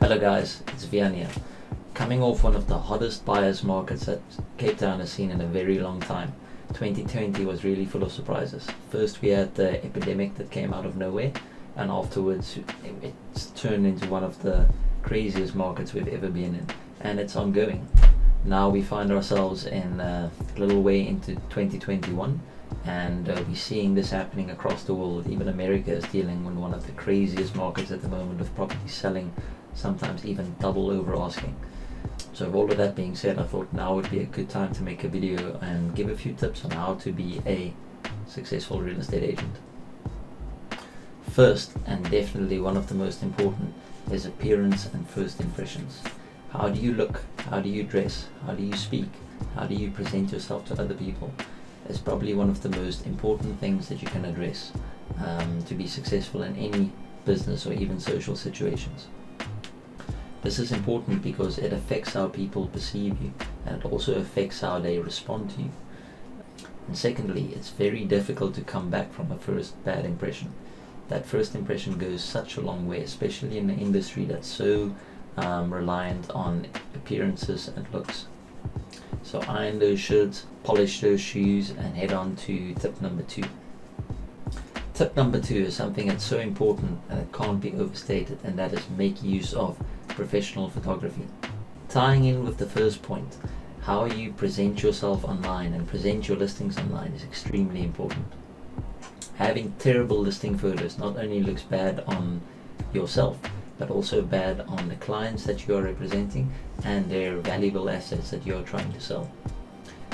Hello guys, it's Vian here. Coming off one of the hottest buyers markets that Cape Town has seen in a very long time. 2020 was really full of surprises. First we had the epidemic that came out of nowhere, and afterwards it's turned into one of the craziest markets we've ever been in, and it's ongoing. Now we find ourselves in a little way into 2021, and we're seeing this happening across the world. Even America is dealing with one of the craziest markets at the moment, with property selling sometimes even double over asking. So with all of that being said, I thought now would be a good time to make a video and give a few tips on how to be a successful real estate agent. First, and definitely one of the most important, is appearance and first impressions. How do you look? How do you dress? How do you speak? How do you present yourself to other people? It's probably one of the most important things that you can address to be successful in any business or even social situations. This is important because it affects how people perceive you, and it also affects how they respond to you. And secondly, it's very difficult to come back from a first bad impression. That first impression goes such a long way, especially in an industry that's so reliant on appearances and looks. So iron those shirts, polish those shoes, and head on to tip number 2. Tip number 2 is something that's so important and it can't be overstated, and that is make use of professional photography. Tying in with the first point, how you present yourself online and present your listings online is extremely important. Having terrible listing photos not only looks bad on yourself, but also bad on the clients that you are representing and their valuable assets that you are trying to sell.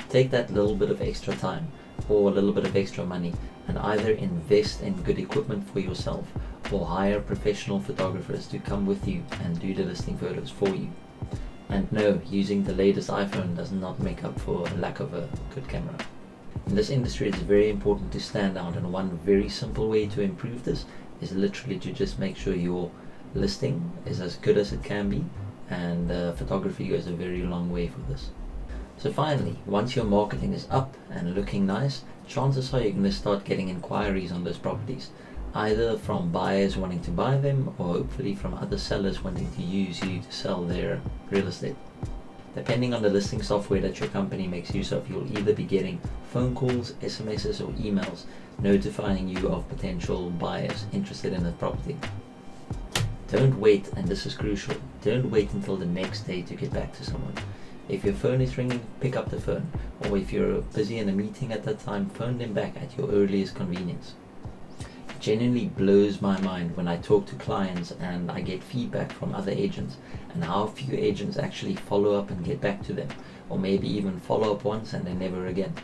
Take that little bit of extra time or a little bit of extra money and either invest in good equipment for yourself or hire professional photographers to come with you and do the listing photos for you. And no, using the latest iPhone does not make up for a lack of a good camera. In this industry, it's very important to stand out, and one very simple way to improve this is literally to just make sure your listing is as good as it can be, and photography goes a very long way for this. So finally, once your marketing is up and looking nice, chances are you're going to start getting inquiries on those properties, either from buyers wanting to buy them or hopefully from other sellers wanting to use you to sell their real estate. Depending on the listing software that your company makes use of, you'll either be getting phone calls, SMSs or emails notifying you of potential buyers interested in the property. Don't wait, and this is crucial, don't wait until the next day to get back to someone. If your phone is ringing, pick up the phone, or if you're busy in a meeting at that time, phone them back at your earliest convenience. It genuinely blows my mind when I talk to clients and I get feedback from other agents, and how few agents actually follow up and get back to them, or maybe even follow up once and then never again.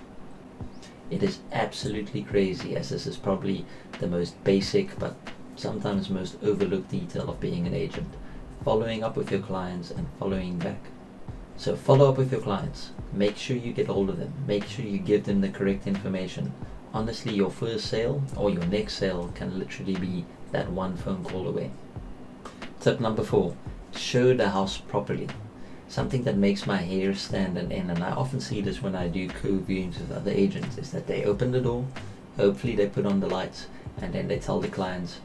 It is absolutely crazy, as this is probably the most basic but sometimes most overlooked detail of being an agent: following up with your clients and following back. So follow up with your clients, make sure you get hold of them, make sure you give them the correct information. Honestly, your first sale or your next sale can literally be that one phone call away. Tip number 4, show the house properly. Something that makes my hair stand on end, and I often see this when I do co-viewings with other agents, is that they open the door, hopefully they put on the lights, and then they tell the clients,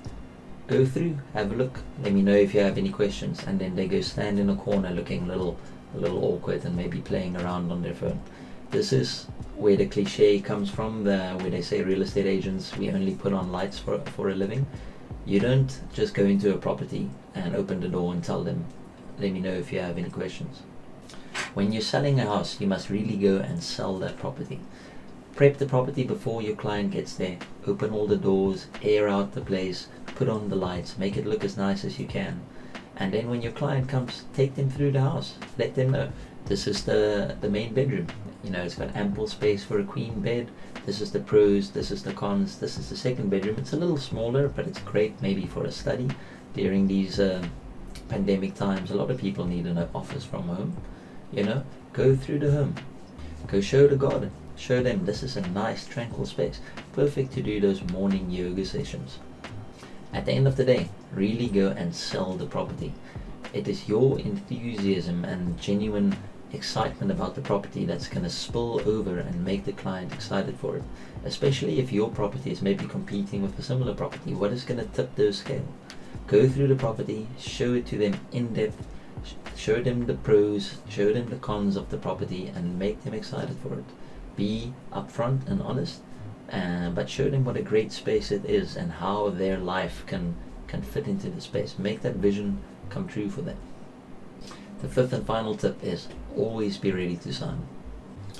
go through, have a look, let me know if you have any questions, and then they go stand in a corner looking a little awkward and maybe playing around on their phone. This is where the cliche comes from, where they say real estate agents, we only put on lights for a living. You don't just go into a property and open the door and tell them, let me know if you have any questions. When you're selling a house, you must really go and sell that property. Prep the property before your client gets there. Open all the doors, air out the place, put on the lights, make it look as nice as you can. And then when your client comes, take them through the house. Let them know, this is the main bedroom. You know, it's got ample space for a queen bed. This is the pros, this is the cons, this is the second bedroom. It's a little smaller, but it's great maybe for a study. During these pandemic times, a lot of people need an office from home. You know, go through the home. Go show the garden. Show them this is a nice tranquil space. Perfect to do those morning yoga sessions. At the end of the day, really go and sell the property. It is your enthusiasm and genuine excitement about the property that's going to spill over and make the client excited for it. Especially if your property is maybe competing with a similar property. What is going to tip those scale? Go through the property, show it to them in depth, show them the pros, show them the cons of the property, and make them excited for it. Be upfront and honest, but show them what a great space it is and how their life can fit into the space. Make that vision come true for them. The fifth and final tip is always be ready to sign.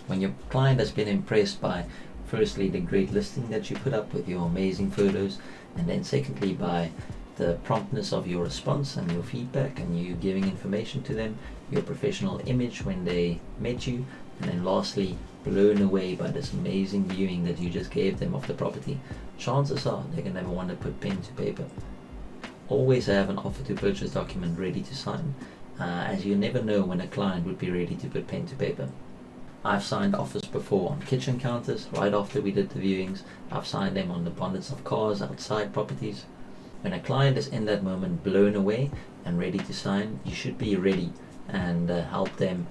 When your client has been impressed by, firstly, the great listing that you put up with your amazing photos, and then secondly by the promptness of your response and your feedback and you giving information to them, your professional image when they met you, and then lastly, blown away by this amazing viewing that you just gave them of the property, chances are they're going to want to put pen to paper. Always have an offer to purchase document ready to sign, as you never know when a client would be ready to put pen to paper. I've signed offers before on kitchen counters right after we did the viewings. I've signed them on the bonnets of cars outside properties. When a client is in that moment blown away and ready to sign, you should be ready and help them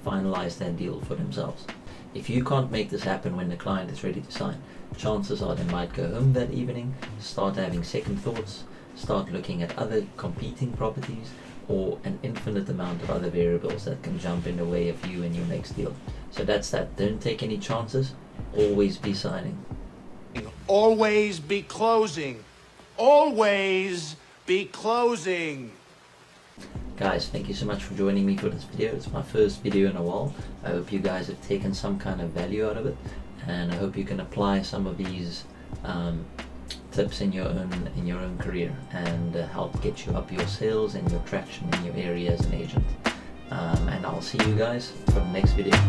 finalize that deal for themselves. If you can't make this happen when the client is ready to sign, chances are they might go home that evening, start having second thoughts, start looking at other competing properties, or an infinite amount of other variables that can jump in the way of you and your next deal. So that's that. Don't take any chances. Always be signing. Always be closing. Always be closing. Guys, thank you so much for joining me for this video. It's my first video in a while. I hope you guys have taken some kind of value out of it, and I hope you can apply some of these tips in your own career and help get you up your sales and your traction in your area as an agent. And I'll see you guys for the next video.